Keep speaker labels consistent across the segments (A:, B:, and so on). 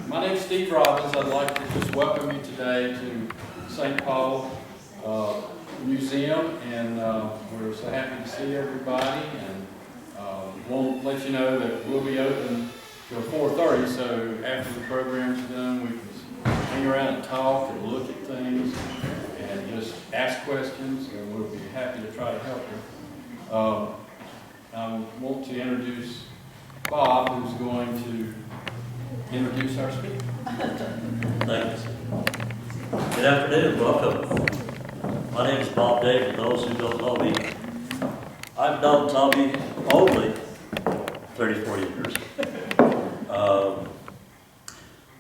A: My name is Steve Robbins. I'd like to just welcome you today to St. Paul Museum, and we're so happy to see everybody, and we'll let you know that we'll be open till 4:30, so after the program's done, we can hang around and talk and look at things and just ask questions, and we'll be happy to try to help you. I want to introduce Bob, who's going to introduce our speaker.
B: Thanks. Good afternoon, welcome. My name is Bob David. For those who don't know me, I've known Tommy only 34 years.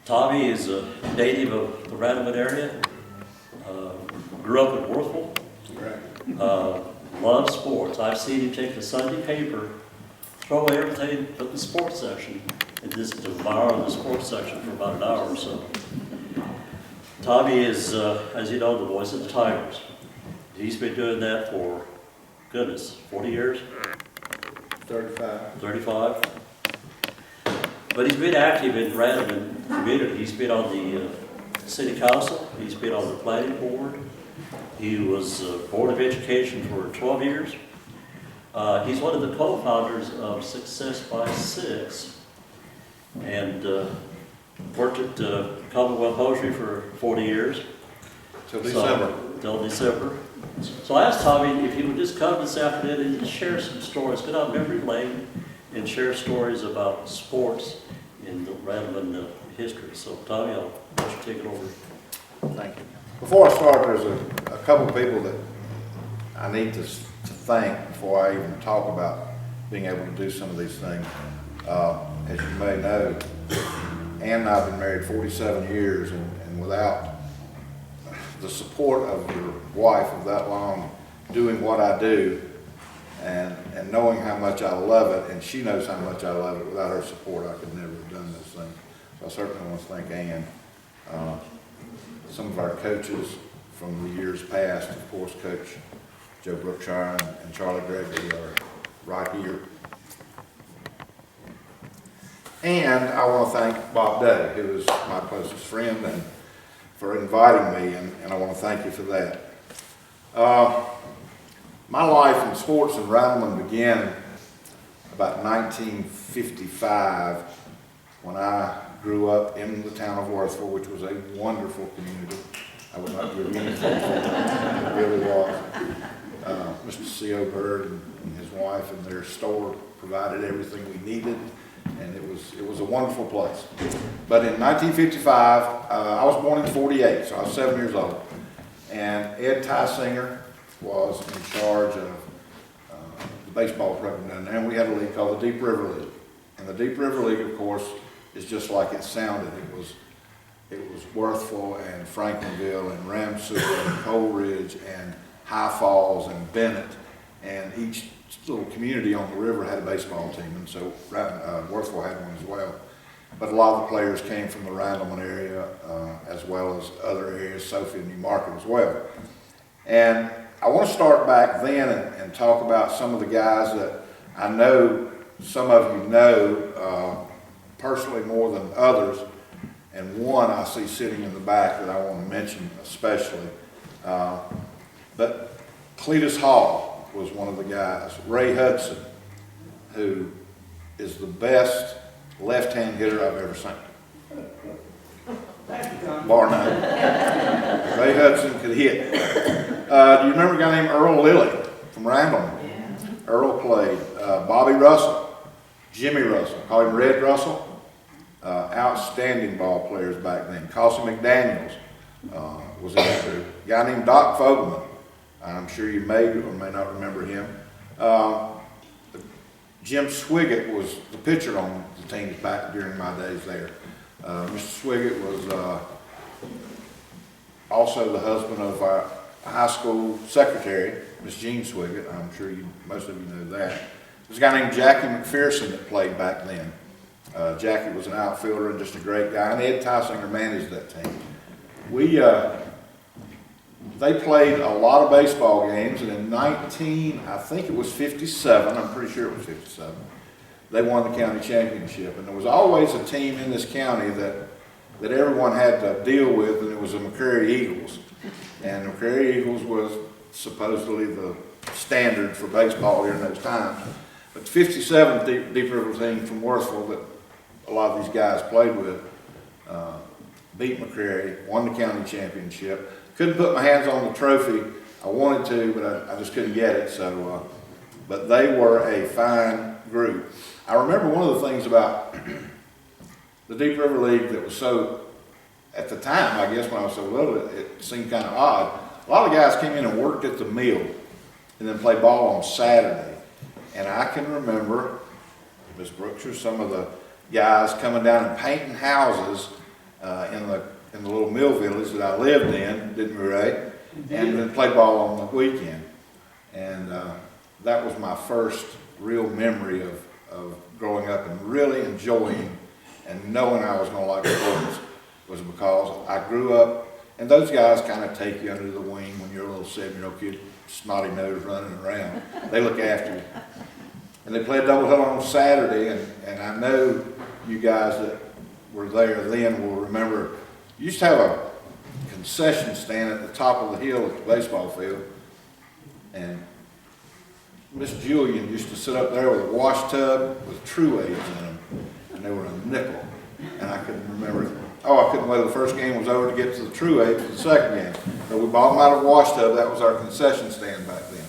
B: Tommy is a native of the Randleman area. Grew up in Worthville. Loves sports. I've seen him take the Sunday paper, throw away everything but the sports section, and just devour the sports section for about an hour or so. Tommy is, as you know, the voice of the Tigers. He's been doing that for, goodness, 40 years? 35. But he's been active in Randleman community. He's been on the city council. He's been on the planning board. He was Board of Education for 12 years. He's one of the co-founders of Success by Six, and worked at Commonwealth Poetry for 40 years.
C: Till December.
B: Till December. So I asked Tommy if he would just come this afternoon and share some stories, go down memory lane and share stories about sports in the Randleman history. So Tommy, I'll let you take it over.
C: Thank you. Before I start, there's a couple of people that I need to thank before I even talk about being able to do some of these things. As you may know, Ann and I have been married 47 years, and without the support of your wife of that long doing what I do and knowing how much I love it, and she knows how much I love it, without her support I could never have done this thing. So I certainly want to thank Ann. Some of our coaches from the years past, of course, Coach Joe Brookshire and Charlie Gregory are right here. And I want to thank Bob Day, who is my closest friend, and for inviting me, and I want to thank you for that. My life in sports in Randleman began about 1955 when I grew up in the town of Worthville, which was a wonderful community. I would not give anything for it. It really was. Mr. C.O. Bird and his wife and their store provided everything we needed, and it was a wonderful place. But in 1955, I was born in 48, so I was 7 years old, and Ed Tysinger was in charge of the baseball program down there, and we had a league called the Deep River League. And the Deep River League, of course, is just like it sounded. It was Worthville and Franklinville and Ramsey and Coleridge and High Falls and Bennett, and each little community on the river had a baseball team, and so Worthville had one as well. But a lot of the players came from the Randleman area, as well as other areas, Sophia and Newmarket as well. And I want to start back then and talk about some of the guys that I know some of you know personally more than others, and one I see sitting in the back that I want to mention especially. But Cletus Hall was one of the guys. Ray Hudson, who is the best left-hand hitter I've ever seen. Bar none. Ray Hudson could hit. Do you remember a guy named Earl Lilly from Randleman? Yeah. Earl played. Bobby Russell, Jimmy Russell, call him Red Russell. Outstanding ball players back then. Causey McDaniels was in that group. A guy named Doc Fogelman. I'm sure you may or may not remember him. Jim Swiggett was the pitcher on the teams back during my days there. Mr. Swiggett was also the husband of our high school secretary, Miss Jean Swiggett. I'm sure most of you know that. There's a guy named Jackie McPherson that played back then. Jackie was an outfielder and just a great guy, and Ed Tysinger managed that team. They played a lot of baseball games, and in I think it was 57, I'm pretty sure it was 57, they won the county championship. And there was always a team in this county that that everyone had to deal with, and it was the McCrary Eagles. And the McCrary Eagles was supposedly the standard for baseball during those times. But the 57th Deep River team from Worthville that a lot of these guys played with beat McCrary, won the county championship. Couldn't put my hands on the trophy. I wanted to, but I just couldn't get it. So, but they were a fine group. I remember one of the things about the Deep River League that was so, at the time, I guess when I was so little, it seemed kind of odd. A lot of guys came in and worked at the mill and then played ball on Saturday. And I can remember, Miss Brookshire, some of the guys coming down and painting houses in the little mill village that I lived in, didn't we, Ray? And then played ball on the weekend. And that was my first real memory of growing up and really enjoying and knowing I was going to like sports, was because I grew up, and those guys kind of take you under the wing when you're a little 7-year-old kid, snotty nose running around. They look after you. And they played doubleheader on Saturday, and I know you guys that were there then will remember, you used to have a concession stand at the top of the hill at the baseball field, and Miss Julian used to sit up there with a wash tub with True Aids in them, and they were a nickel. And I couldn't remember, I couldn't wait till the first game was over to get to the True Aids for the second game. But we bought them out of a wash tub. That was our concession stand back then.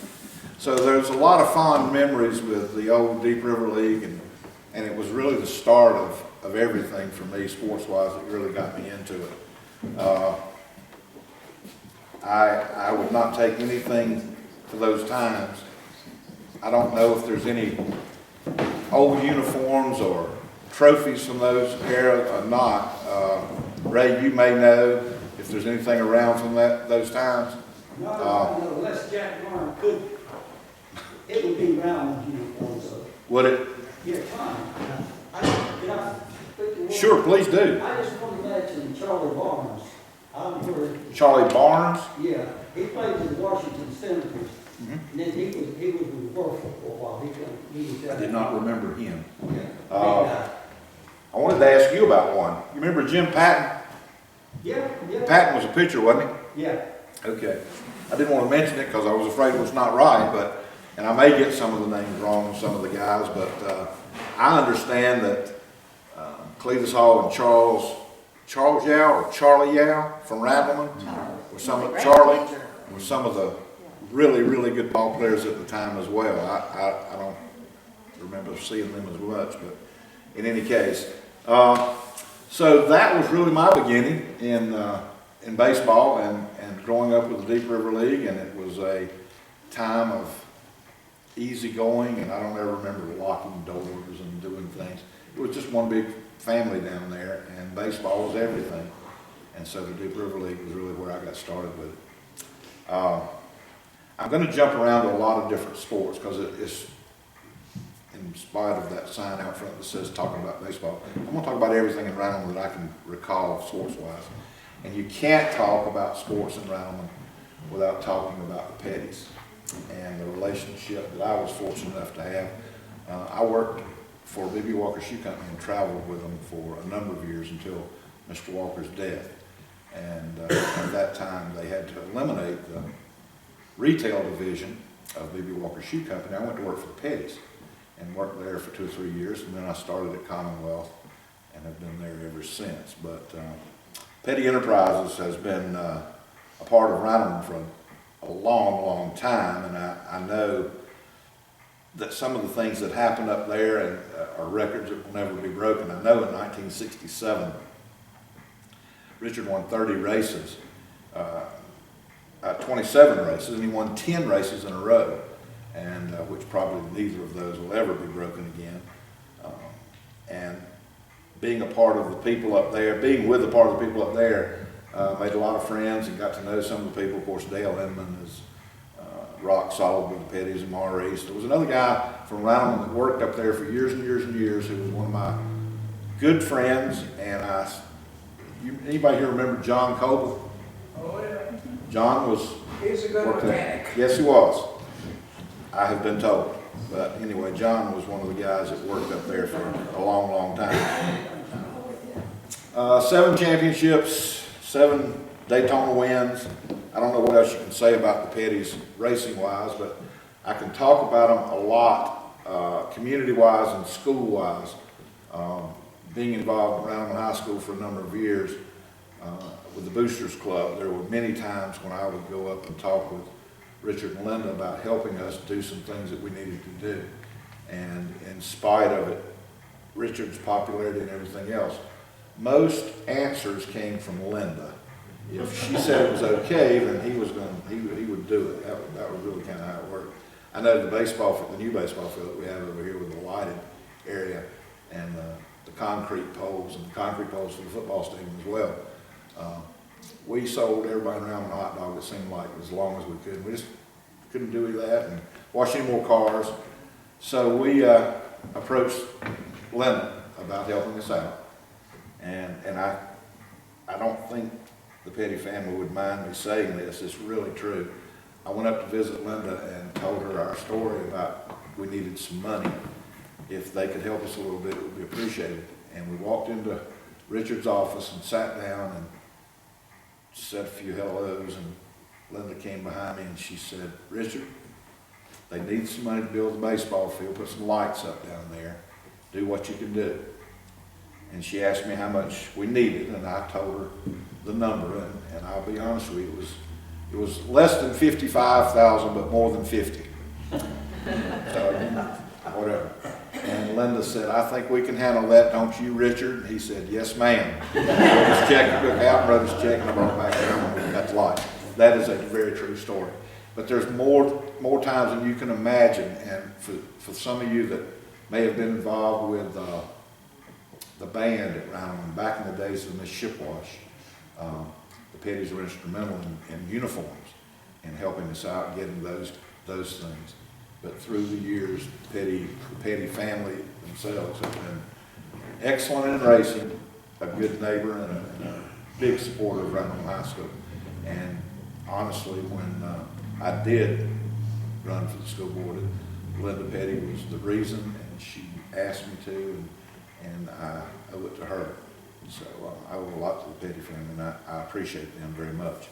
C: So there's a lot of fond memories with the old Deep River League, and it was really the start of everything for me sports-wise that really got me into it. I would not take anything to those times. I don't know if there's any old uniforms or trophies from those eras or not. Ray, you may know if there's anything around from those times.
D: No, unless Jack Warren could, it would be Randleman uniforms.
C: Would it?
D: Yeah, fine.
C: Sure, please do.
D: I just want to mention Charlie Barnes. I'm sure.
C: Charlie Barnes?
D: Yeah, he played with the Washington Senators. And then he was with Worthville for a while.
C: I did not remember him.
D: Yeah.
C: I wanted to ask you about one. You remember Jim Patton?
D: Yeah.
C: Patton was a pitcher, wasn't he?
D: Yeah.
C: Okay. I didn't want to mention it because I was afraid it was not right, and I may get some of the names wrong, some of the guys, but I understand that Cletus Hall and Charles Yao or Charlie Yao from Randleman were some of the really, really good ball players at the time as well. I don't remember seeing them as much, but in any case. So that was really my beginning in baseball and growing up with the Deep River League, and it was a time of easy going, and I don't ever remember locking doors and doing things. It was just one big family down there, and baseball was everything. And so the Deep River League was really where I got started with it. I'm going to jump around to a lot of different sports because it's, in spite of that sign out front that says talking about baseball, I'm going to talk about everything in Randleman that I can recall sports-wise. And you can't talk about sports in Randleman without talking about the Petties and the relationship that I was fortunate enough to have. I worked for B.B. Walker Shoe Company and traveled with them for a number of years until Mr. Walker's death. And at that time, they had to eliminate the retail division of B.B. Walker Shoe Company. I went to work for the Petties and worked there for 2 or 3 years, and then I started at Commonwealth and have been there ever since. But Petty Enterprises has been a part of Randleman for a long, long time, and I know that some of the things that happened up there and are records that will never be broken. I know in 1967, Richard won 30 races, 27 races, and he won 10 races in a row, and which probably neither of those will ever be broken again. And being a part of the people up there, being with a part of the people up there, made a lot of friends and got to know some of the people. Of course, Dale Inman is rock solid with the Petties and Maurice. There was another guy from Randleman that worked up there for years and years and years who was one of my good friends, and anybody here remember John Coble?
E: Oh, yeah.
C: John was...
E: He's a good mechanic.
C: Yes, he was. I have been told. But anyway, John was one of the guys that worked up there for a long, long time. 7 championships, 7 Daytona wins. I don't know what else you can say about the Petties racing-wise, but I can talk about them a lot, community-wise and school-wise. Being involved in Randleman High School for a number of years with the Boosters Club, there were many times when I would go up and talk with Richard and Linda about helping us do some things that we needed to do. And in spite of it, Richard's popularity and everything else, most answers came from Linda. If she said it was okay, then he would do it. That was really kind of how it worked. I know the new baseball field that we have over here with the lighted area and the concrete poles and the concrete poles for the football stadium as well. We sold everybody around a hot dog, it seemed like, as long as we could. We just couldn't do that and wash any more cars. So we approached Linda about helping us out. And I don't think the Petty family would mind me saying this, it's really true. I went up to visit Linda and told her our story about we needed some money. If they could help us a little bit, it would be appreciated. And we walked into Richard's office and sat down and said a few hellos, and Linda came behind me and she said, Richard, they need some money to build the baseball field, put some lights up down there, do what you can do. And she asked me how much we needed, and I told her the number, and I'll be honest with you, it was less than 55,000, but more than 50. So, whatever. And Linda said, I think we can handle that, don't you, Richard? And he said, yes, ma'am. Wrote his check, took out, wrote his check, and I brought it back down when we got the lights. That is a very true story. But there's more times than you can imagine, and for some of you that may have been involved with the band at Randleman back in the days of Miss Shipwash, the Petties were instrumental in uniforms and helping us out getting those things. But through the years, the Petty family themselves have been excellent in racing, a good neighbor, and a big supporter of Randleman High School. And honestly, when I did run for the school board, Linda Petty was the reason, and she asked me to, and I owe it to her. So I owe a lot to the Petty family, and I appreciate them very much.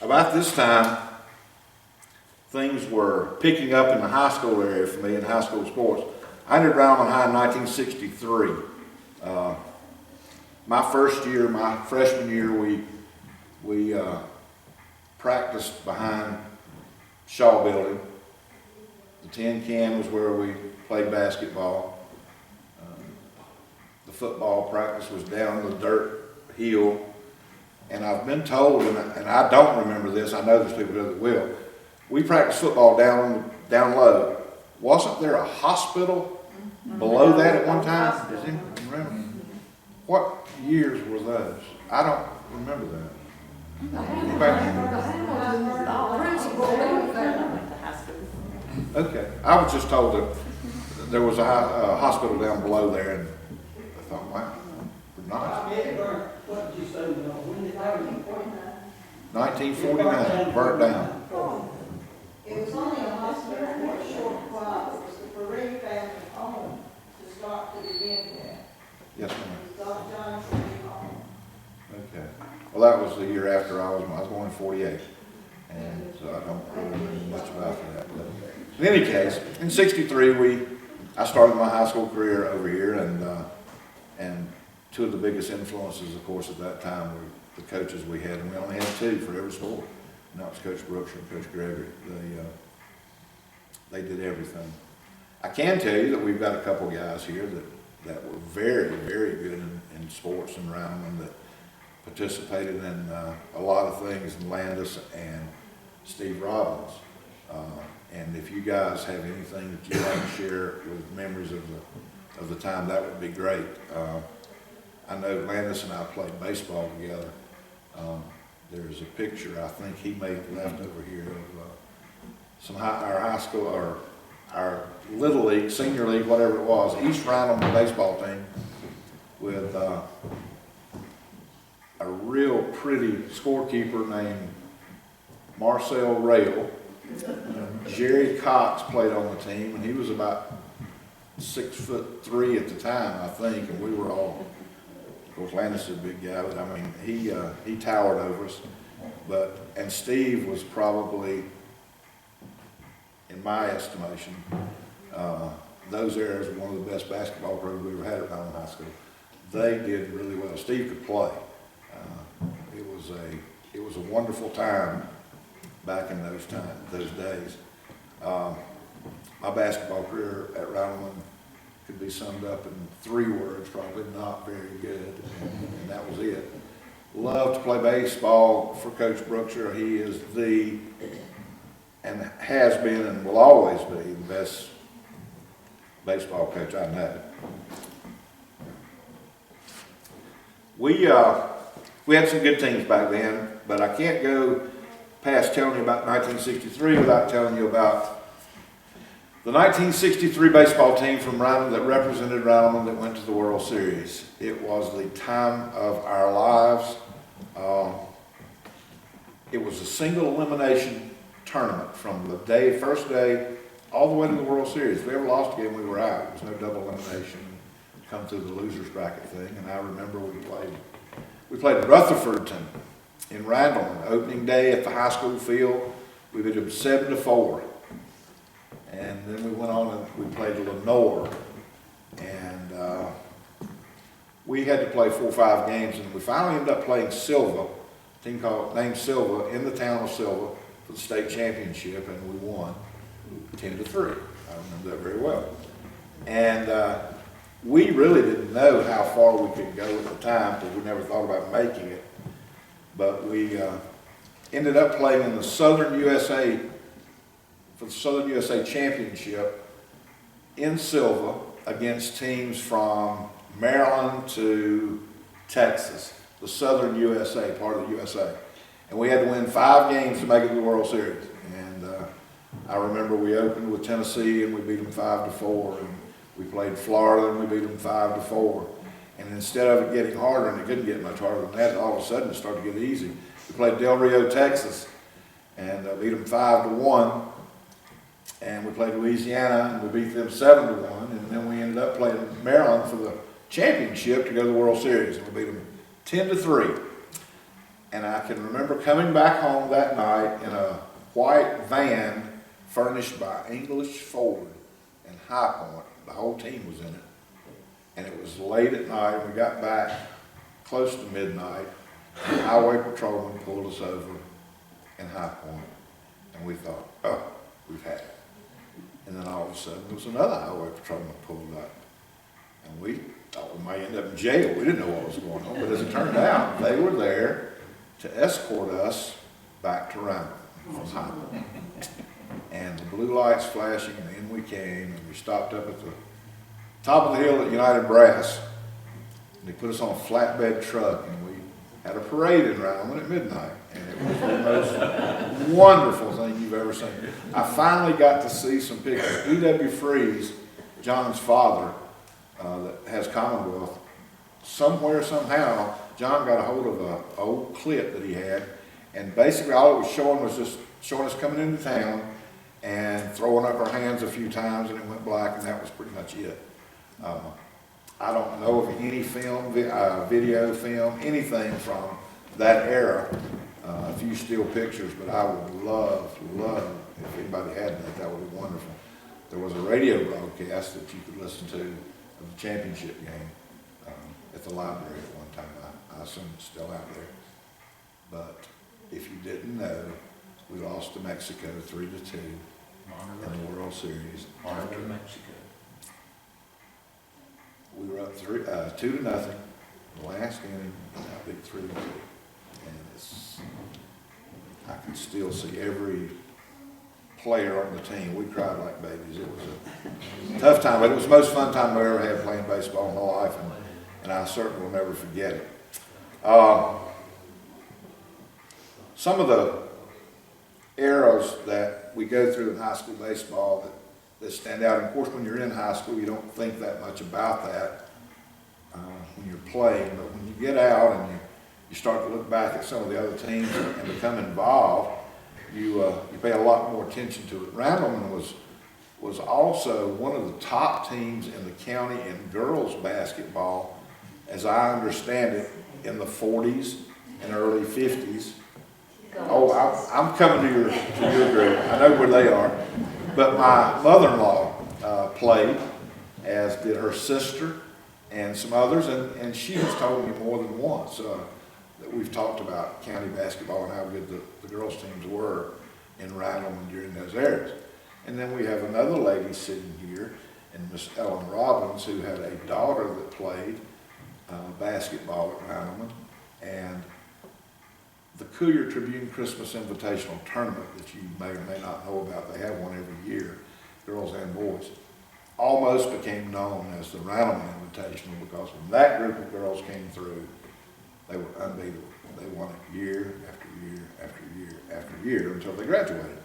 C: About this time, things were picking up in the high school area for me in high school sports. I entered Randleman High in 1963. My first year, my freshman year, we practiced behind Shaw Building. The tin can was where we played basketball. The football practice was down the dirt hill. And I've been told, and I don't remember this, I know there's people that will, we practiced football down low. Wasn't there a hospital below that at one time? Does anyone remember? What years were those? I don't remember that. Okay, I was just told that there was a hospital down below there, and I thought, wow, nice.
D: What did you say, when did that happen?
C: 1949, burnt down.
E: It was only a hospital for a short while. It was the Parade family home to start to begin with.
C: Yes, ma'am.
E: Dr. John's home.
C: Okay. Well, that was the year after I was born in 48. And so I don't really remember much about that. But in any case, in 63, I started my high school career over here, and two of the biggest influences, of course, at that time were the coaches we had, and we only had two for every sport. And that was Coach Brooks and Coach Gregory. They did everything. I can tell you that we've got a couple guys here that were very, very good in sports and Randleman, that participated in a lot of things, in Landis and Steve Robbins. And if you guys have anything that you'd like to share with memories of the time, that would be great. I know Landis and I played baseball together. There's a picture I think he may have left over here of our high school, or our Little League, Senior League, whatever it was, East Randleman baseball team with a real pretty scorekeeper named Marcel Rail. Jerry Cox played on the team, and he was about 6'3" at the time, I think, and we were all, of course, Landis is a big guy, but I mean, he towered over us. And Steve was probably, in my estimation, those eras were one of the best basketball programs we ever had at Randleman High School. They did really well. Steve could play. It was a wonderful time back in those days. My basketball career at Randleman could be summed up in 3 words, probably not very good, and that was it. Loved to play baseball for Coach Brookshire. He is and has been and will always be the best baseball coach I know. We had some good teams back then, but I can't go past telling you about 1963 without telling you about the 1963 baseball team from Randleman that represented Randleman that went to the World Series. It was the time of our lives. It was a single elimination tournament from the first day, all the way to the World Series. If we ever lost a game, we were out. There was no double elimination. Come through the losers bracket thing. And I remember we played Rutherfordton in Randleman, opening day at the high school field. We beat them 7-4. And then we went on and we played Lenore. And we had to play 4 or 5 games, and we finally ended up playing Silva, a team named Silva, in the town of Silva for the state championship, and we won 10-3. I remember that very well. And we really didn't know how far we could go at the time because we never thought about making it. But we ended up playing in the Southern USA, for the Southern USA Championship in Silva against teams from Maryland to Texas, the Southern USA, part of the USA. And we had to win 5 games to make it to the World Series. And I remember we opened with Tennessee and we beat them 5-4. And we played Florida and we beat them 5-4. And instead of it getting harder, and it couldn't get much harder than that, all of a sudden it started to get easy. We played Del Rio, Texas, and beat them 5-1. And we played Louisiana and we beat them 7-1. And then we ended up playing Maryland for the championship to go to the World Series. And we beat them 10-3. And I can remember coming back home that night in a white van furnished by English Ford and High Point. The whole team was in it. And it was late at night, and we got back close to midnight. The highway patrolman pulled us over in High Point. And we thought, oh, we've had it. And then all of a sudden, there was another highway patrolman pulled up. And we thought we might end up in jail. We didn't know what was going on. But as it turned out, they were there to escort us back to Randleman from High Point. And the blue lights flashing, and in we came, and we stopped up at the top of the hill at United Brass. And they put us on a flatbed truck, and we had a parade in Randleman at midnight. And it was the most wonderful thing you've ever seen. I finally got to see some pictures. E.W. Freeze, John's father, that has Commonwealth, somewhere, somehow, John got a hold of an old clip that he had, and basically all it was just showing us coming into town and throwing up our hands a few times, and it went black, and that was pretty much it. I don't know of any film, video film, anything from that era, a few still pictures, but I would love, if anybody had that would be wonderful. There was a radio broadcast that you could listen to of the championship game at the library at one time. I assume it's still out there. But if you didn't know, we lost to Mexico 3-2 in the World Series.
A: After Mexico.
C: We were up 2-0, the last inning, and I beat 3-2. And I can still see every player on the team. We cried like babies. It was a tough time, but it was the most fun time I ever had playing baseball in my life, and I certainly will never forget it. Some of the eras that we go through in high school baseball that stand out, and of course when you're in high school you don't think that much about that when you're playing, but when you get out and you start to look back at some of the other teams and become involved, you pay a lot more attention to it. Randleman was also one of the top teams in the county in girls basketball, as I understand it, in the 40s and early 50s. Oh, I'm coming to your group. I know where they are. But my mother-in-law played, as did her sister and some others, and she has told me more than once that we've talked about county basketball and how good the girls' teams were in Randleman during those eras. And then we have another lady sitting here, and Miss Ellen Robbins, who had a daughter that played basketball at Randleman, and the Cougar Tribune Christmas Invitational Tournament that you may or may not know about, they have one every year, girls and boys, almost became known as the Randleman Invitational, because when that group of girls came through, they were unbeatable. They won it year after year after year after year until they graduated.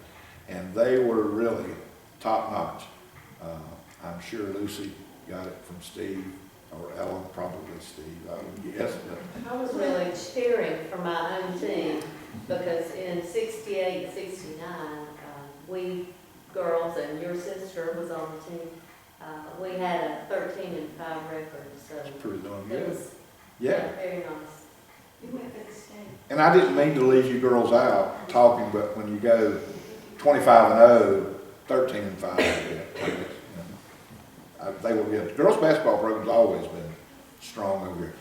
C: And they were really top notch. I'm sure Lucy got it from Steve, or Ellen, probably Steve, I would guess. But
F: I was really cheering for my own team because in '68, '69, we girls, and your sister was on the team, we had a 13-5 record, so
C: it's pretty darn
F: it
C: good.
F: was
C: Yeah.
F: very nice.
E: You went to the state.
C: And I didn't mean to leave you girls out talking, but when you go 25-0, 13-5, they will get. The girls' basketball program's always been strong over here.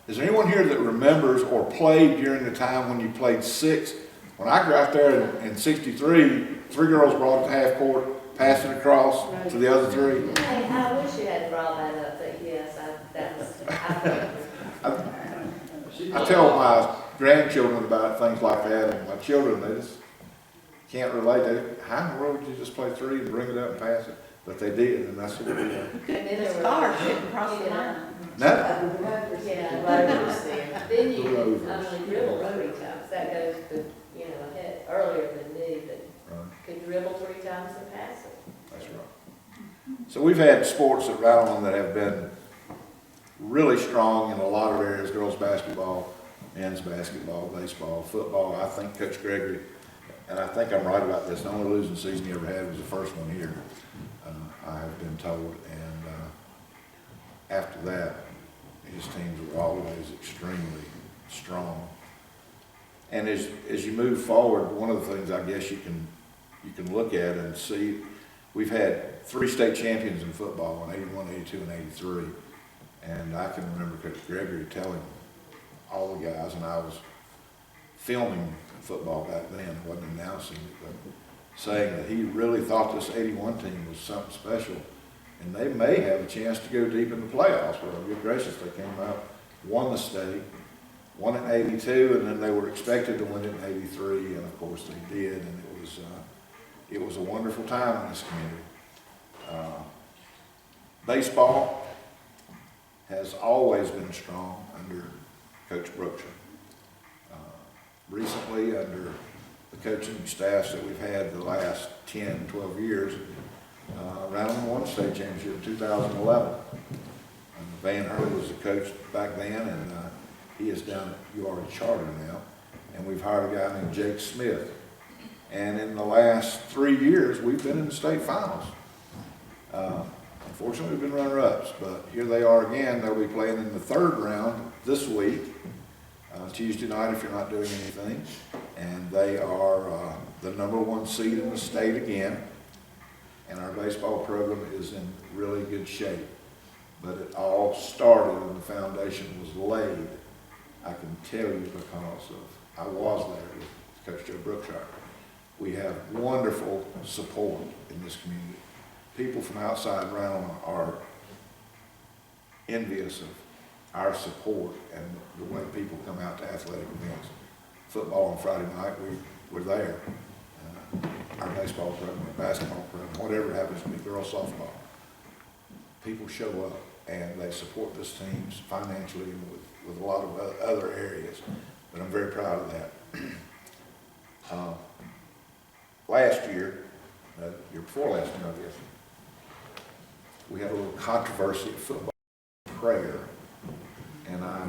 C: Is there anyone here that remembers or played during the time when you played six? When I got out there in '63, 3 girls brought it to half court, passed it across to the other 3.
F: Hey, I wish you had brought that up, but yes,
C: I tell my grandchildren about things like that, and my children, they just can't relate. How in the world did you just play 3 and bring it up and pass it? But they did, and that's what we did.
F: And then there
E: The
F: were
E: scholarship across the line.
C: No,
F: yeah, rovers there. Then you could only dribble 3 times. That goes to, ahead earlier than me, but could dribble 3 times and pass it.
C: that's right. So we've had sports at Randleman that have been really strong in a lot of areas: girls basketball, men's basketball, baseball, football. I think Coach Gregory, and I think I'm right about this, the only losing season he ever had was the first one here, I have been told. And after that, his teams were always extremely strong. And as you move forward, one of the things I guess you can look at and see, we've had 3 state champions in football in '81, '82, and '83. And I can remember Coach Gregory telling all the guys, and I was filming football back then, I wasn't announcing it, but saying that he really thought this '81 team was something special, and they may have a chance to go deep in the playoffs. Well, good gracious, they came out, won the state, won it in '82, and then they were expected to win it in '83, and of course they did, and it was a wonderful time in this community. Baseball has always been strong under Coach Brookshire. Recently, under the coaching staffs that we've had the last 10, 12 years, Randleman won the state championship in 2011. Van Hurley was the coach back then, and he is down at URA Charter now. And we've hired a guy named Jake Smith. And in the last 3 years, we've been in the state finals. Unfortunately, we've been runner-ups, but here they are again. They'll be playing in the 3rd round this week, Tuesday night if you're not doing anything. And they are the #1 seed in the state again. And our baseball program is in really good shape. But it all started and the foundation was laid, I can tell you, because I was there with Coach Joe Brookshire. We have wonderful support in this community. People from outside Randleman are envious of our support and the way people come out to athletic events. Football on Friday night, we're there. Our baseball program, our basketball program, whatever it happens to be, girls softball. People show up and they support this team financially and with a lot of other areas. But I'm very proud of that. Last year, year before last year, I guess, we had a little controversy at football prayer, and I'll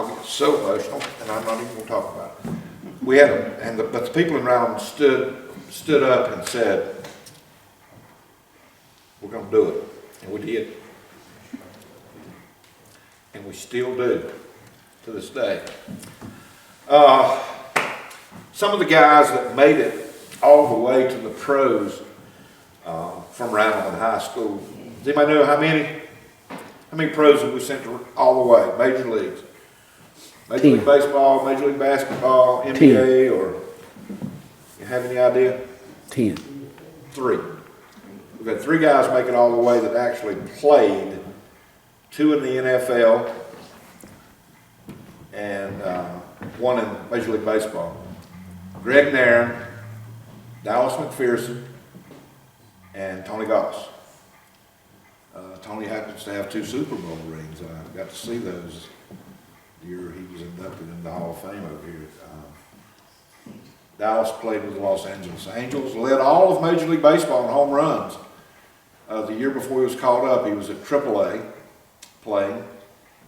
C: get so emotional, and I'm not even going to talk about it. we had, but the people in Randleman stood up and said, we're gonna do it, and we did. And we still do, to this day. Some of the guys that made it all the way to the pros from Randleman High School, does anybody know how many? How many pros have we sent to all the way, major leagues? Major League Baseball, Major League Basketball, NBA, or you have any idea?
G: 10.
C: 3. We've had 3 guys make it all the way that actually played, 2 in the NFL, and 1 in Major League Baseball. Greg Nairn, Dallas McPherson, and Tony Goss. Tony happens to have 2 Super Bowl rings. I got to see those the year he was inducted into the Hall of Fame over here. Dallas played with the Los Angeles Angels, led all of Major League Baseball in home runs. The year before he was called up, he was at AAA playing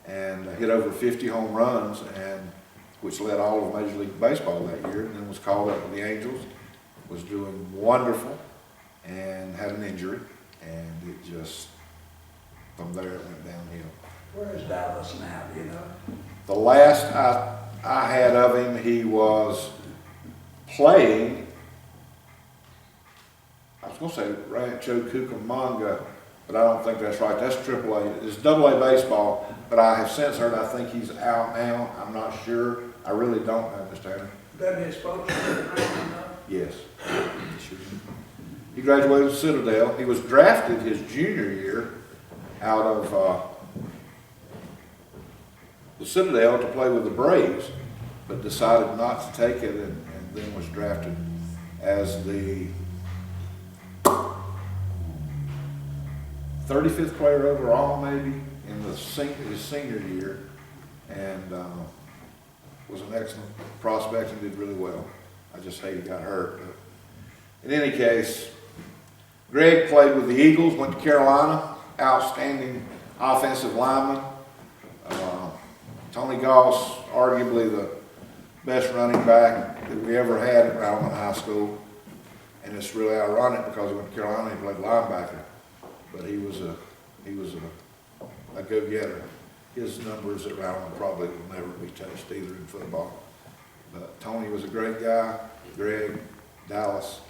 C: and hit over 50 home runs, which led all of Major League Baseball that year, and then was called up with the Angels, was doing wonderful, and had an injury, and it just, from there it went downhill.
G: Where is Dallas now, do you know?
C: The last I had of him, he was playing, I was going to say Rancho Cucamonga, but I don't think that's right. That's AAA. It's AA baseball, but I have since heard I think he's out now. I'm not sure. I really don't know, Mr. Tanner.
G: Doesn't his folks live in Randleman?
C: Yes. He graduated with Citadel. He was drafted his junior year out of the Citadel to play with the Braves, but decided not to take it, and then was drafted as the 35th player overall, maybe, in his senior year, and was an excellent prospect and did really well. I just hate he got hurt. But in any case, Greg played with the Eagles, went to Carolina, outstanding offensive lineman. Tony Goss, arguably the best running back that we ever had at Randleman High School. And it's really ironic because he went to Carolina and he played linebacker. But he was a go-getter. His numbers at Randleman probably will never be touched either in football. But Tony was a great guy, Greg, Dallas.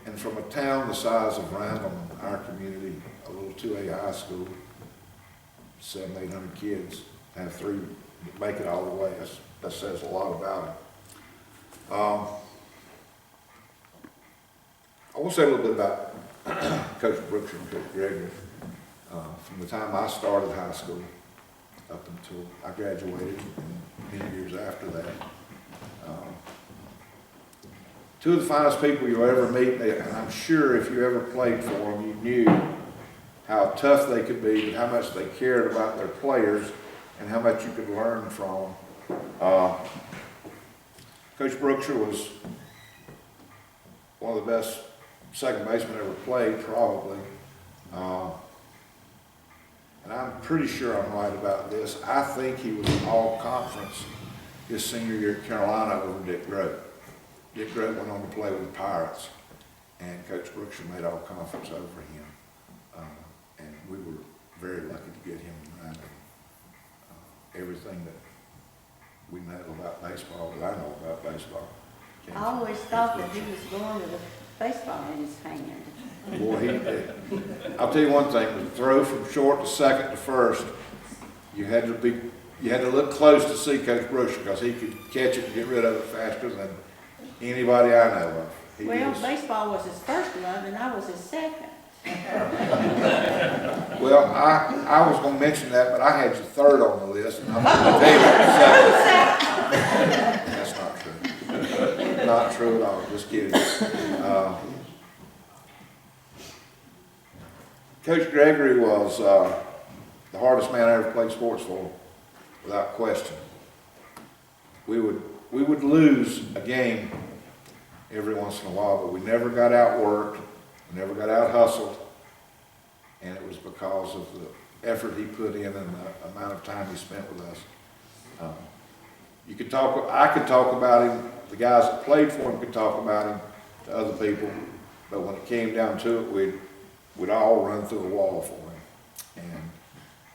C: And from a town the size of Randleman, our community, a little 2A high school, 700-800 kids, have 3 make it all the way. That says a lot about it. I want to say a little bit about Coach Brooks and Coach Gregory. From the time I started high school up until I graduated, and many years after that. 2 of the finest people you'll ever meet, and I'm sure if you ever played for them, you knew how tough they could be, but how much they cared about their players, and how much you could learn from them. Coach Brookshire was one of the best second basemen ever played, probably. And I'm pretty sure I'm right about this. I think he was in all conference his senior year at Carolina over Dick Grote. Dick Grote went on to play with the Pirates, and Coach Brookshire made all conference over him. And we were very lucky to get him in Randleman. Everything that we know about baseball, that I know about baseball.
E: I always thought that he was going with a baseball in his hand.
C: Boy, he did. I'll tell you one thing, to throw from short to second to first, you had to look close to see Coach Brooks because he could catch it and get rid of it faster than anybody I know of.
E: Well, baseball was his first love and I was his second.
C: Well, I was going to mention that, but I had you third on the list, and I'm going to tell you second. That's not true. Not true at all. Just kidding. Coach Gregory was the hardest man I ever played sports for, without question. We would lose a game every once in a while, but we never got outworked, we never got out hustled, and it was because of the effort he put in and the amount of time he spent with us. You could talk, I could talk about him, the guys that played for him could talk about him to other people, but when it came down to it, we'd all run through a wall for him. And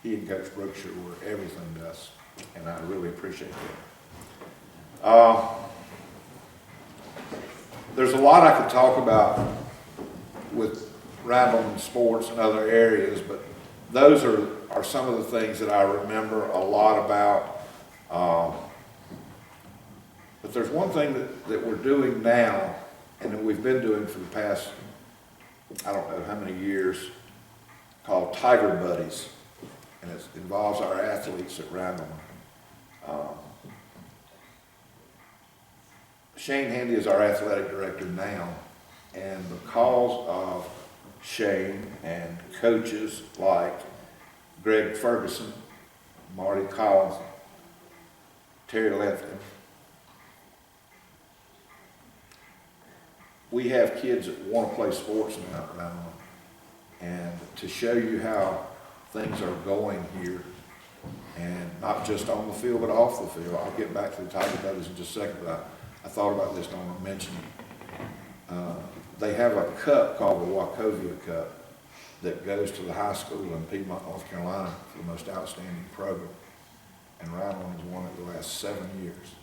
C: he and Coach Brookshire were everything to us, and I really appreciate that. There's a lot I could talk about with Randleman sports and other areas, but those are some of the things that I remember a lot about. But there's one thing that we're doing now, and that we've been doing for the past, I don't know how many years, called Tiger Buddies. And it involves our athletes at Randleman. Shane Handy is our athletic director now, and because of Shane and coaches like Greg Ferguson, Marty Collins, Terry Lethton, we have kids that want to play sports now at Randleman. And to show you how things are going here, and not just on the field, but off the field. I'll get back to the Tiger Buddies in just a second, but I thought about this, and I want to mention it. They have a cup called the Wachovia Cup that goes to the high school in Piedmont, North Carolina for the most outstanding program. And Randleman has won it the last 7 years.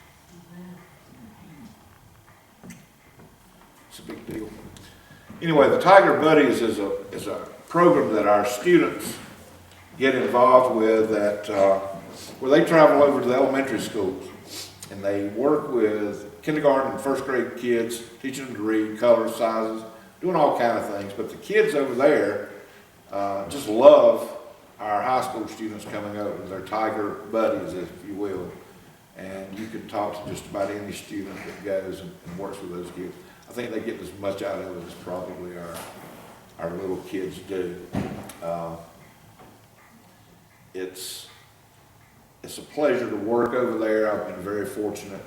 C: It's a big deal. Anyway, the Tiger Buddies is a program that our students get involved with where they travel over to the elementary schools and they work with kindergarten and first grade kids, teaching them to read, colors, sizes, doing all kind of things. But the kids over there just love our high school students coming over. They're Tiger Buddies, if you will. And you can talk to just about any student that goes and works with those kids. I think they get as much out of it as probably our little kids do. It's a pleasure to work over there. I've been very fortunate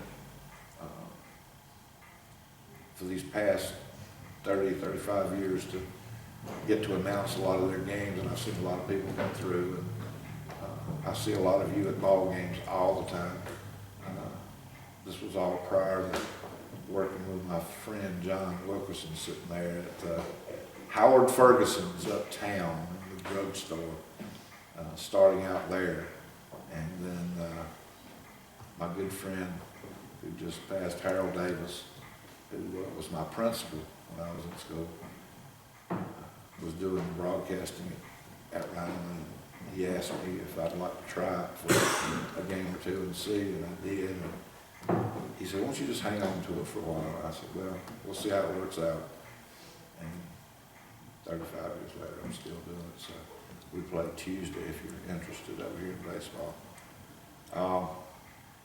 C: for these past 30, 35 years to get to announce a lot of their games, and I've seen a lot of people come through, and I see a lot of you at ball games all the time. This was all prior to working with my friend John Wilkerson sitting there at Howard Ferguson's uptown in the drugstore, starting out there. And then my good friend who just passed, Harold Davis, who was my principal when I was in school, was doing broadcasting at Randleman. He asked me if I'd like to try it for a game or two and see, and I did. And he said, "Why don't you just hang on to it for a while?" I said, "Well, we'll see how it works out." And 35 years later, I'm still doing it. So we play Tuesday if you're interested over here in baseball.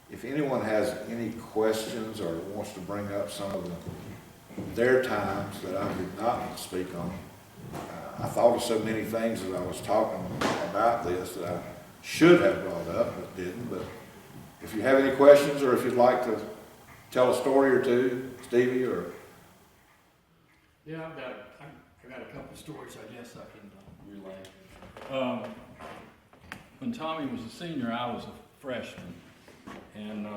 C: If anyone has any questions or wants to bring up some of their times that I did not speak on, I thought of so many things as I was talking about this that I should have brought up but didn't. But if you have any questions or if you'd like to tell a story or two, Stevie, or...
A: Yeah, I got a couple of stories I guess I can relay. When Tommy was a senior, I was a freshman, and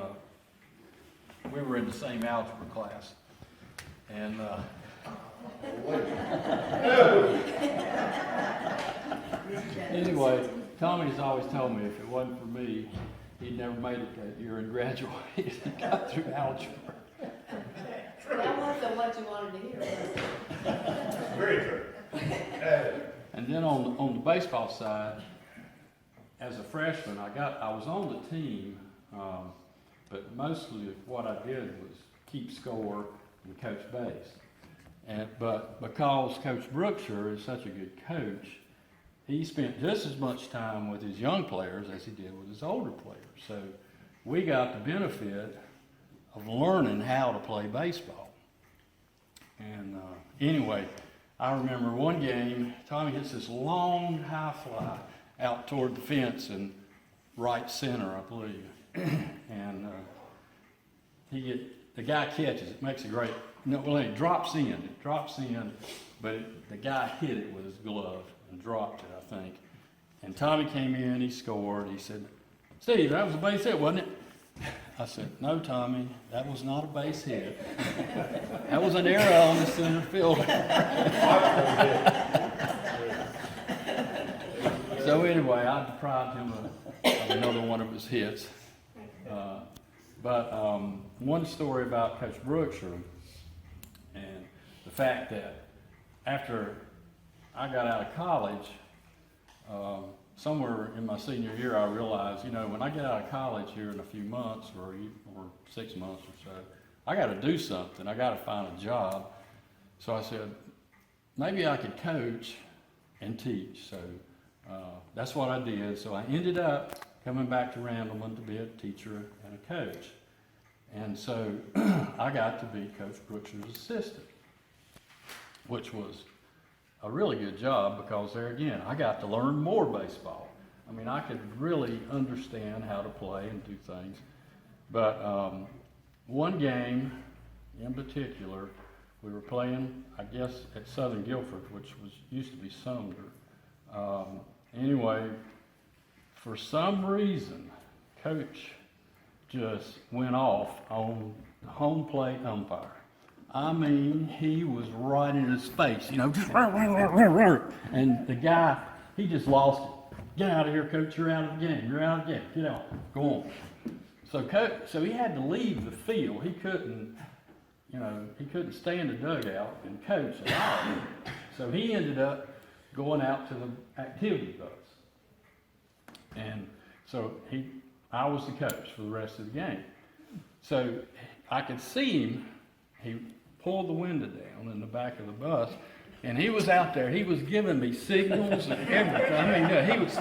A: we were in the same algebra class. And anyway, Tommy's always told me if it wasn't for me, he'd never made it that year and graduated and got through algebra.
F: That wasn't what you wanted to hear.
C: Very true.
A: And then on the baseball side, as a freshman, I was on the team, but mostly what I did was keep score and coach base. But because Coach Brookshire is such a good coach, he spent just as much time with his young players as he did with his older players. So we got the benefit of learning how to play baseball. And anyway, I remember one game, Tommy hits this long high fly out toward the fence in right center, I believe. And the guy catches it, makes a great, it drops in, but the guy hit it with his glove and dropped it, I think. And Tommy came in, he scored, he said, "Steve, that was a base hit, wasn't it?" I said, no, Tommy, that was not a base hit. That was an error on the center fielder. So anyway, I deprived him of another one of his hits. But one story about Coach Brookshire and the fact that after I got out of college, somewhere in my senior year, I realized, when I get out of college here in a few months or 6 months or so, I got to do something. I got to find a job. So I said, maybe I could coach and teach. So that's what I did. So I ended up coming back to Randleman to be a teacher and a coach. And so I got to be Coach Brookshire's assistant, which was a really good job because there again, I got to learn more baseball. I mean, I could really understand how to play and do things. But one game in particular, we were playing, I guess, at Southern Guilford, which used to be Sumner. Anyway, for some reason, Coach just went off on the home plate umpire. I mean, he was right in his face, just and the guy, he just lost it. Get out of here, Coach, you're out of the game, you're out of the game, get out, go on. So he had to leave the field. He couldn't stay in the dugout and coach at all. So he ended up going out to the activity bus. And so I was the coach for the rest of the game. So I could see him, he pulled the window down in the back of the bus, and he was out there, he was giving me signals and everything. I mean, he was,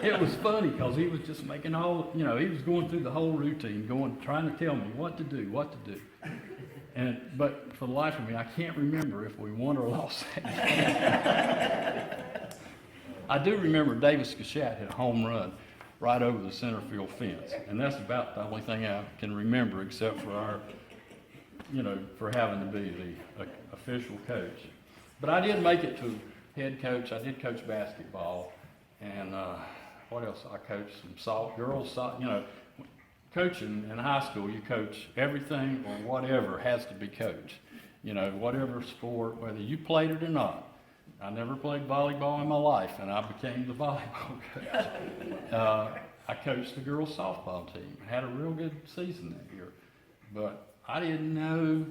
A: it was funny because he was just making he was going through the whole routine, trying to tell me what to do. But for the life of me, I can't remember if we won or lost that. I do remember Davis Scachat hit a home run right over the center field fence, and that's about the only thing I can remember except for our, for having to be the official coach. But I did make it to head coach. I did coach basketball, and what else? I coached some girls. Coaching in high school, you coach everything or whatever has to be coached. Whatever sport, whether you played it or not. I never played volleyball in my life, and I became the volleyball coach. I coached the girls' softball team. Had a real good season that year. But I didn't know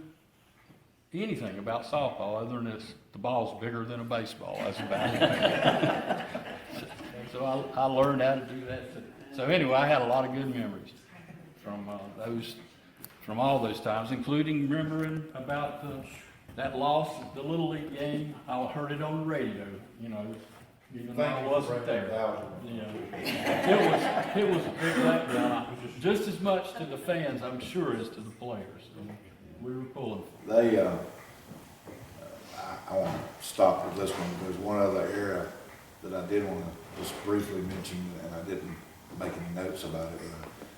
A: anything about softball other than the ball's bigger than a baseball. That's about it. So I learned how to do that too. So anyway, I had a lot of good memories from all those times, including remembering about that loss at the Little League game. I heard it on the radio, even though I wasn't there. It was a big letdown, just as much to the fans, I'm sure, as to the players. And we were pulling.
C: I want to stop with this one. There's one other area that I did want to just briefly mention, and I didn't make any notes about it,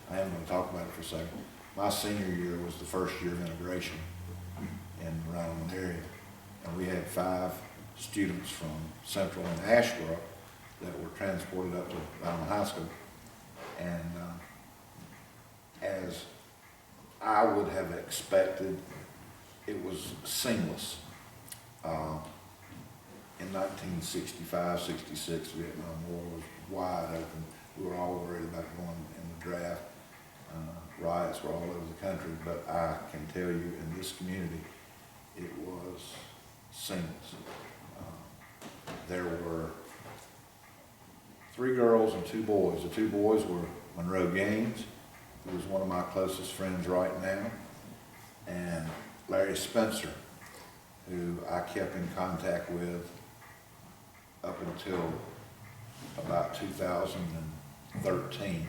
C: but I am going to talk about it for a second. My senior year was the first year of integration in the Randleman area, and we had 5 students from Central and Ashboro that were transported up to Randleman High School. And as I would have expected, it was seamless. In 1965, 66, Vietnam War was wide open. We were all worried about going in the draft. Riots were all over the country, but I can tell you in this community, it was seamless. There were 3 girls and 2 boys. The 2 boys were Monroe Gaines, who was one of my closest friends right now, and Larry Spencer, who I kept in contact with up until about 2013.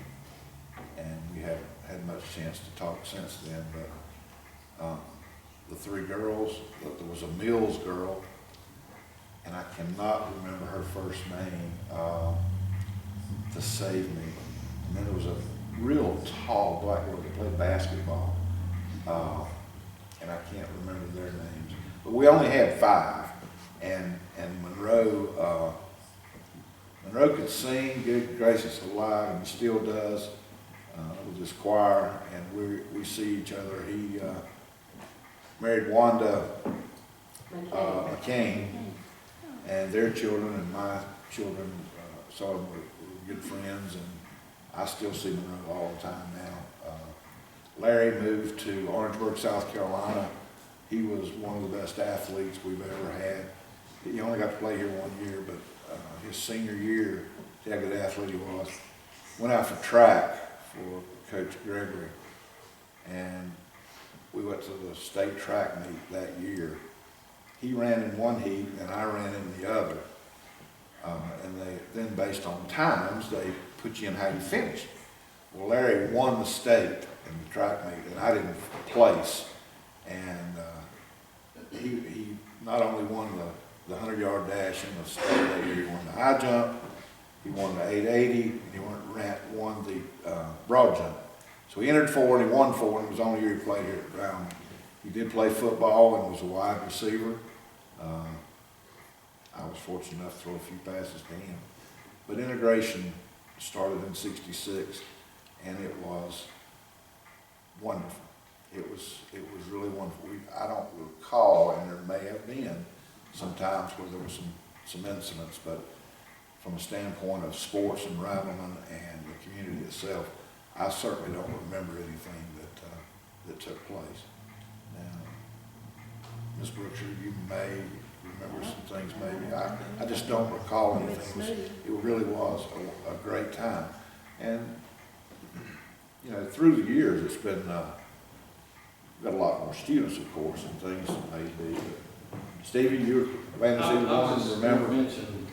C: And we haven't had much chance to talk since then, but the 3 girls, there was a Mills girl, and I cannot remember her first name to save me. And then there was a real tall black girl that played basketball, and I can't remember their names. But we only had 5, and Monroe could sing, good gracious alive, and he still does. with his choir, and we see each other. He married Wanda McCain, and their children and my children saw him were good friends, and I still see Monroe all the time now. Larry moved to Orangeburg, South Carolina. He was one of the best athletes we've ever had. He only got to play here 1 year, but his senior year, see how good athlete he was. Went out for track for Coach Gregory, and we went to the state track meet that year. He ran in one heat and I ran in the other. And then based on times, they put you in how you finish. Well, Larry won the state in the track meet, and I didn't place. And he not only won the 100-yard dash in the state that year, he won the high jump, he won the 880, and he won the broad jump. So he entered 4 and he won 4, and it was the only year he played here at Brown. He did play football and was a wide receiver. I was fortunate enough to throw a few passes to him. But integration started in '66, and it was wonderful. It was really wonderful. I don't recall, and there may have been some times where there were some incidents, but from a standpoint of sports and Randleman and the community itself, I certainly don't remember anything that took place. Now, Ms. Brookshire, you may remember some things maybe. I just don't recall anything. It really was a great time. And, you know, through the years, it's been, got a lot more students, of course, and things maybe. Stevie, you're glad to see the ones that remember.
A: Mention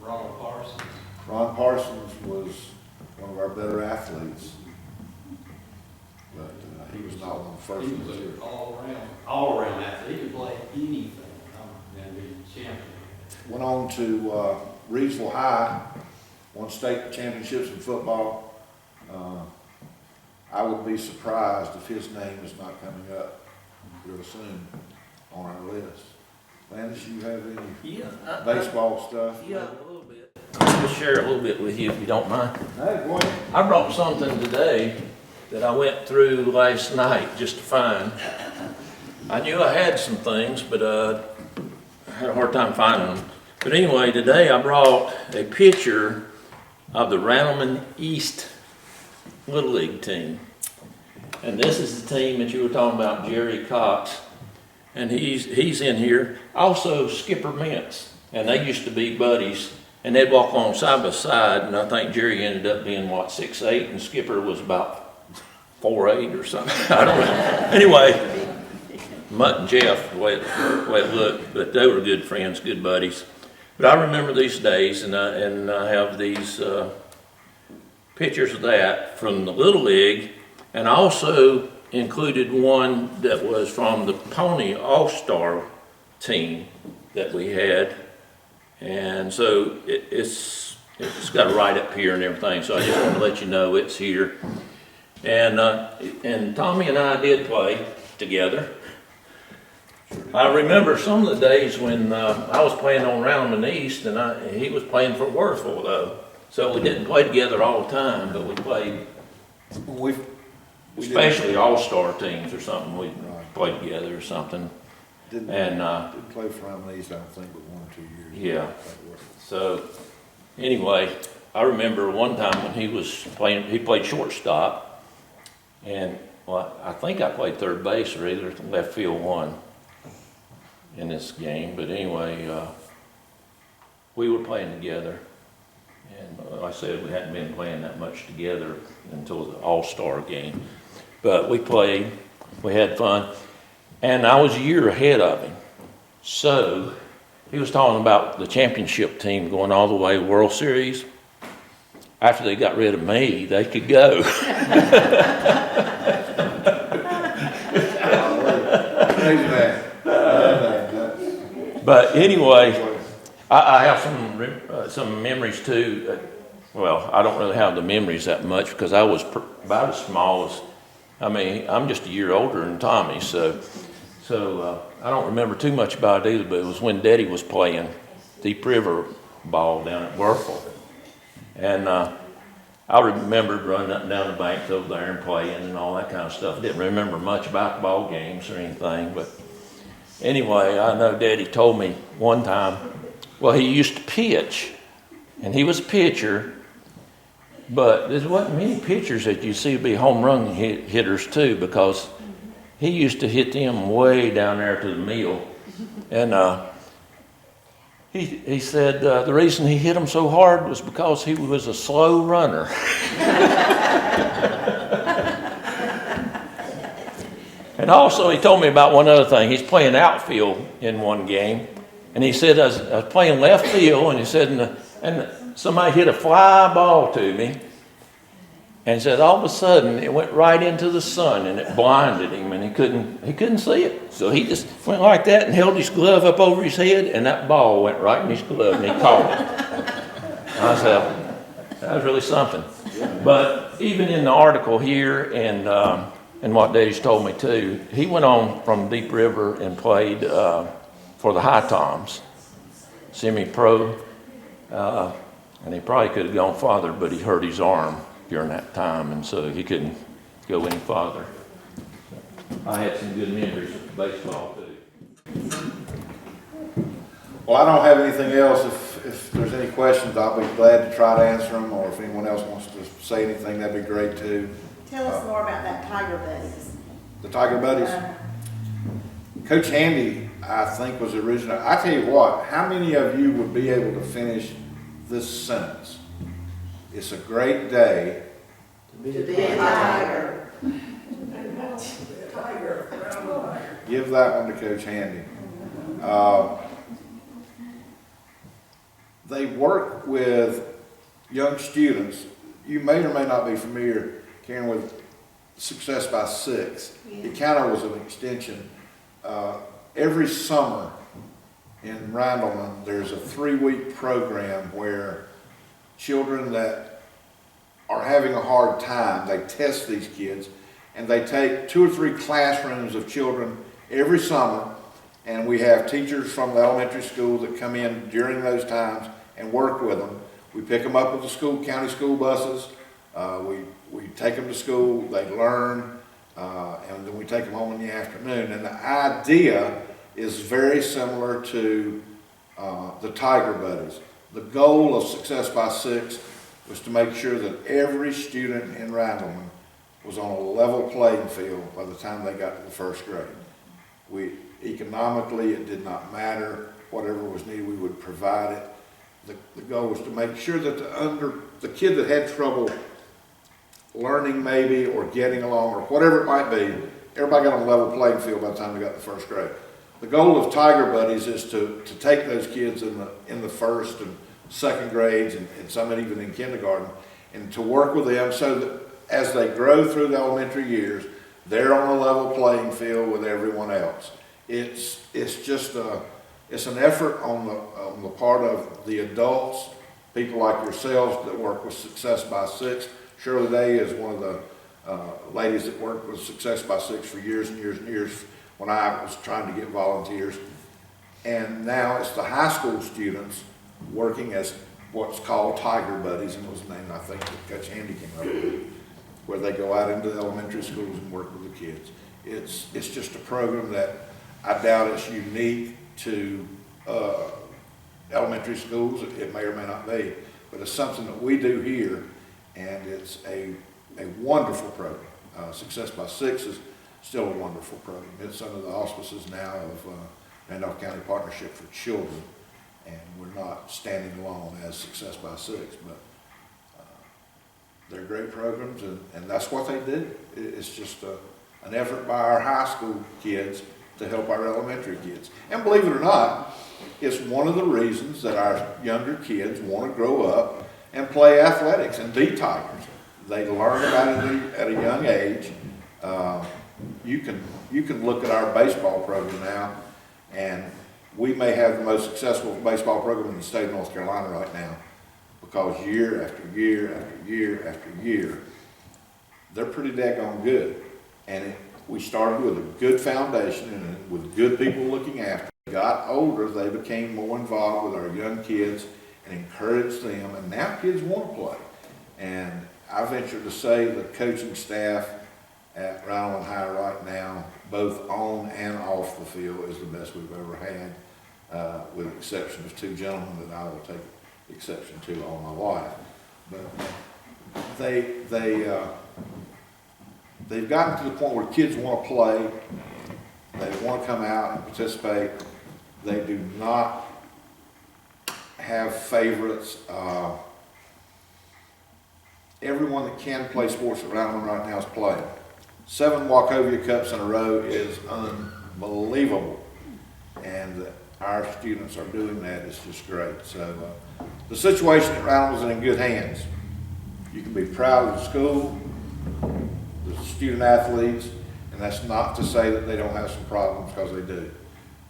A: Ronald Parsons.
C: Ron Parsons was one of our better athletes, but he was not one of the first
A: He
C: ones
A: was
C: here.
A: an all-around athlete. He could play anything and be champion.
C: Went on to Reedsville High, won state championships in football. I would be surprised if his name is not coming up real soon on our list. Landis, you have any baseball stuff?
H: Yeah, a little bit. I'll just share a little bit with you if you don't mind.
C: Hey, go ahead.
H: I brought something today that I went through last night just to find. I knew I had some things, but I had a hard time finding them. But anyway, today I brought a picture of the Randleman East Little League team. And this is the team that you were talking about, Jerry Cox. And he's in here. Also Skipper Mintz. And they used to be buddies. And they'd walk on side by side. And I think Jerry ended up being, 6'8", and Skipper was about 4'8" or something. I don't know. Anyway, Mutt and Jeff, the way it looked. But they were good friends, good buddies. But I remember these days, and I have these pictures of that from the Little League, and I also included one that was from the Pony All-Star team that we had, and so it's got a write up here and everything. So I just want to let you know it's here, and Tommy and I did play together. I remember some of the days when I was playing on Randleman East, and he was playing for Worthville though. So we didn't play together all the time, but we played, especially all-star teams or something. We played together or something.
C: Didn't play for Randleman East, I don't think, but 1 or 2 years.
H: Yeah. So anyway, I remember one time when he was playing, he played shortstop, and I think I played third base or either left field one in this game. But anyway, we were playing together. And like I said, we hadn't been playing that much together until the All-Star game. But we played, we had fun, and I was a year ahead of him. So he was talking about the championship team going all the way to World Series. After they got rid of me, they could go. But anyway, I have some memories too. Well, I don't really have the memories that much because I was about as small as, I'm just a year older than Tommy, so I don't remember too much about it either, but it was when Daddy was playing Deep River ball down at Werfel. And I I remembered running up and down the banks over there and playing and all that kind of stuff. I didn't remember much about the ball games or anything, but anyway, I know Daddy told me one time, well, he used to pitch, and he was a pitcher, but there wasn't many pitchers that you see be home run hitters too, because he used to hit them way down there to the mill. And he said the reason he hit them so hard was because he was a slow runner. And also he told me about one other thing. He's playing outfield in one game, and he said I was playing left field, and he said, and somebody hit a fly ball to me, and he said all of a sudden it went right into the sun, and it blinded him, and he couldn't see it. So he just went like that and held his glove up over his head, and that ball went right in his glove, and he caught it. I said, that was really something. But even in the article here, and what Daddy's told me too, he went on from Deep River and played for the High Toms, semi-pro, and he probably could have gone farther, but he hurt his arm during that time, and so he couldn't go any farther. I had some good memories of baseball too.
C: Well, I don't have anything else. If there's any questions, I'll be glad to try to answer them, or if anyone else wants to say anything, that'd be great too.
E: Tell us more about that Tiger Buddies.
C: The Tiger Buddies. Coach Handy, I think, was the original. I tell you what, how many of you would be able to finish this sentence? It's a great day
E: To be a tiger.
C: Give that one to Coach Handy. They work with young students. You may or may not be familiar, Karen, with Success by Six. It kind of was an extension. Every summer in Randleman, there's a 3-week program where children that are having a hard time, they test these kids, and they take 2 or 3 classrooms of children every summer, and we have teachers from the elementary school that come in during those times and work with them. We pick them up with the county school buses. We take them to school, they learn, and then we take them home in the afternoon. And the idea is very similar to the Tiger Buddies. The goal of Success by Six was to make sure that every student in Randleman was on a level playing field by the time they got to the first grade. Economically, it did not matter. Whatever was needed, we would provide it. The goal was to make sure that the kid that had trouble learning maybe, or getting along, or whatever it might be, everybody got on a level playing field by the time they got to the first grade. The goal of Tiger Buddies is to take those kids in the first and second grades, and some even in kindergarten, and to work with them so that as they grow through the elementary years, they're on a level playing field with everyone else. It's just it's an effort on the part of the adults, people like yourselves that work with Success by Six. Shirley Day is one of the ladies that worked with Success by Six for years and years and years when I was trying to get volunteers. And now it's the high school students working as what's called Tiger Buddies, and it was a name I think that Coach Handy came up with, where they go out into the elementary schools and work with the kids. It's just a program that I doubt it's unique to elementary schools. It may or may not be, but it's something that we do here, and it's a wonderful program. Success by Six is still a wonderful program. It's under the auspices now of Randolph County Partnership for Children, and we're not standing alone as Success by Six, but they're great programs, and that's what they do. It's just an effort by our high school kids to help our elementary kids. And believe it or not, it's one of the reasons that our younger kids want to grow up and play athletics and be Tigers. They learn about it at a young age. You can look at our baseball program now, and we may have the most successful baseball program in the state of North Carolina right now, because year after year after year after year, they're pretty daggone good. And we started with a good foundation and with good people looking after. Got older, they became more involved with our young kids and encouraged them, and now kids want to play. And I venture to say the coaching staff at Randleman High right now, both on and off the field, is the best we've ever had, with the exception of two gentlemen that I will take exception to all my life. But they've gotten to the point where kids want to play, they want to come out and participate. They do not have favorites. Everyone that can play sports at Randleman right now is playing. 7 Wachovia Cups in a row is unbelievable, and our students are doing that. It's just great. So the situation at Randleman is in good hands. You can be proud of the school, the student athletes, and that's not to say that they don't have some problems, because they do.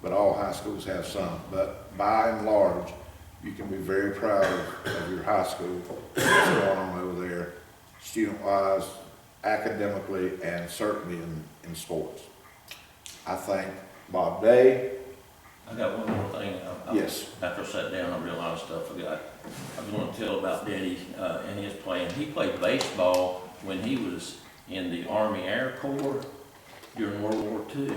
C: But all high schools have some. But by and large, you can be very proud of your high school, what's going on over there, student-wise, academically, and certainly in sports. I thank Bob Day.
H: I got one more thing.
C: Yes.
H: After I sat down, I realized I forgot. I was going to tell about Daddy and his playing. He played baseball when he was in the Army Air Corps during World War II.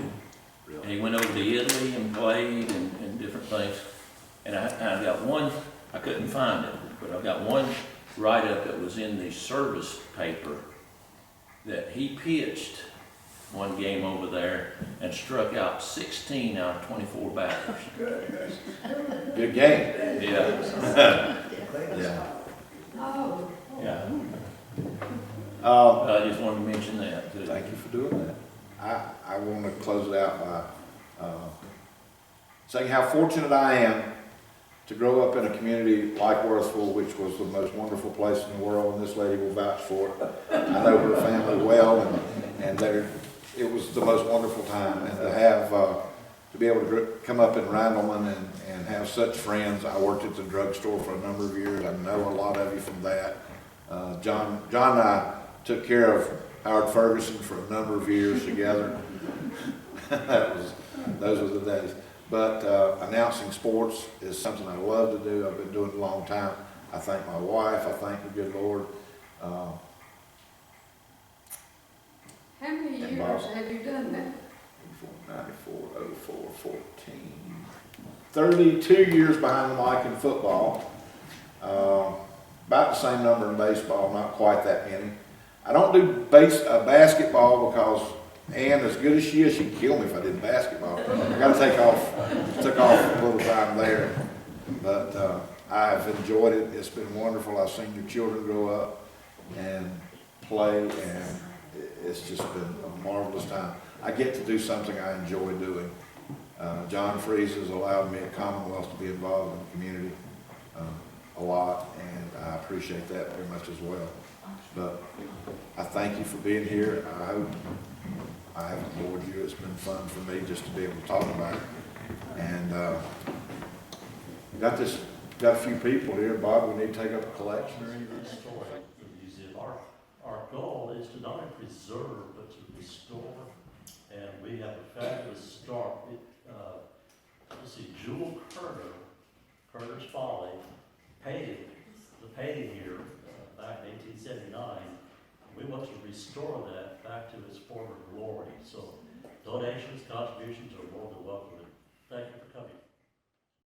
H: And he went over to Italy and played and different things. And I got one, I couldn't find it, but I got one write-up that was in the service paper that he pitched one game over there and struck out 16 out of 24 batters.
C: Good game.
H: Yeah.
C: Yeah.
H: Yeah.
C: Um,
H: I just wanted to mention that too.
C: Thank you for doing that. I want to close it out by saying how fortunate I am to grow up in a community like Worthville, which was the most wonderful place in the world, and this lady will vouch for it. I know her family well, and it was the most wonderful time. And to have, to be able to come up in Randleman and have such friends. I worked at the drugstore for a number of years. I know a lot of you from that. John and I took care of Howard Ferguson for a number of years together. Those were the days. But announcing sports is something I love to do. I've been doing it a long time. I thank my wife. I thank the good Lord.
I: How many
C: And
I: years
C: Bob.
I: have you done that?
C: 94, 04, 14. 32 years behind the mic in football. About the same number in baseball, not quite that many. I don't do basketball because Ann, as good as she is, she'd kill me if I did basketball. I got to take off a little time there. But I've enjoyed it. It's been wonderful. I've seen your children grow up and play, and it's just been a marvelous time. I get to do something I enjoy doing. John Freeze has allowed me at Commonwealth to be involved in the community a lot, and I appreciate that very much as well. But I thank you for being here. I hope I haven't bored you. It's been fun for me just to be able to talk about it. And got a few people here. Bob, we need to take up a collection.
B: Restore the museum. Our goal is to not only preserve, but to restore. And we have a fabulous start. Let's see, Jewel Carter's Folly, painted the painting here back in 1879. We want to restore that back to its former glory. So donations, contributions are more than welcome. Thank you for coming.